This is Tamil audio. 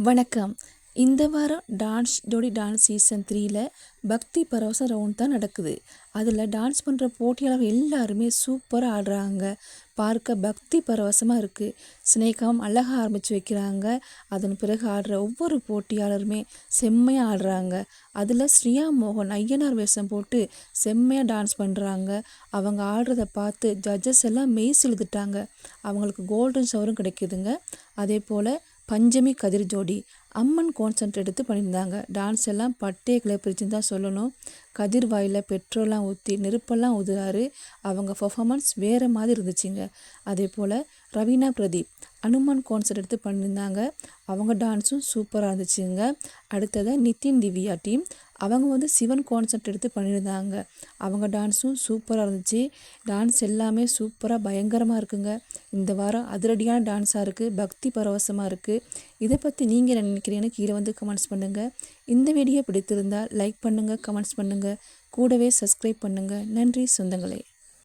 வணக்கம். இந்த வாரம் ஜோடி டான்ஸ் சீசன் 3ல பக்தி பரவசம் ரவுண்ட் தான் நடக்குது. அதில் டான்ஸ் பண்ணுற போட்டியாளர்கள் எல்லாருமே சூப்பராக ஆடுறாங்க. பார்க்க பக்தி பரவசமாக இருக்குது. சினேகாவும் அழகாக ஆரம்பித்து வைக்கிறாங்க. அதன் பிறகு ஆடுற ஒவ்வொரு போட்டியாளருமே செம்மையாக ஆடுறாங்க. அதில் ஸ்ரீயா மோகன் ஐயனார் வேஷம் போட்டு செம்மையாக டான்ஸ் பண்ணுறாங்க. அவங்க ஆடுறத பார்த்து ஜட்ஜஸ் எல்லாம் மெய் சிலுத்துட்டாங்க. அவங்களுக்கு கோல்டன் ஷவரும் கிடைக்குதுங்க. அதே போல் பஞ்சமி கதிர் ஜோடி அம்மன் கான்சென்ட் எடுத்து பண்ணியிருந்தாங்க. டான்ஸ் எல்லாம் பட்டே கிளப்பிருச்சுன்னு தான் சொல்லணும். கதிர் வாயில் பெட்ரோலாம் ஊற்றி நெருப்பெல்லாம் ஊதுறாரு. அவங்க பர்ஃபார்மன்ஸ் வேறு மாதிரி இருந்துச்சுங்க. அதே போல் ரவீனா பிரதீப் அனுமான் கான்செர்ட் எடுத்து பண்ணியிருந்தாங்க. அவங்க டான்ஸும் சூப்பராக இருந்துச்சுங்க. அடுத்தது நிதின் திவ்யா டீம் அவங்க சிவன் கான்செர்ட் எடுத்து பண்ணியிருந்தாங்க. அவங்க டான்ஸும் சூப்பராக இருந்துச்சு. டான்ஸ் எல்லாமே சூப்பராக பயங்கரமாக இருக்குங்க. இந்த வாரம் அதிரடியான டான்ஸாக இருக்குது. பக்தி பரவசமாக இருக்குது. இதை பற்றி நீங்கள் என்ன நினைக்கிறீங்கன்னு கீழே கமெண்ட்ஸ் பண்ணுங்கள். இந்த வீடியோ பிடித்திருந்தால் லைக் பண்ணுங்கள், கமெண்ட்ஸ் பண்ணுங்கள், கூடவே சப்ஸ்கிரைப் பண்ணுங்கள். நன்றி சொந்தங்களே.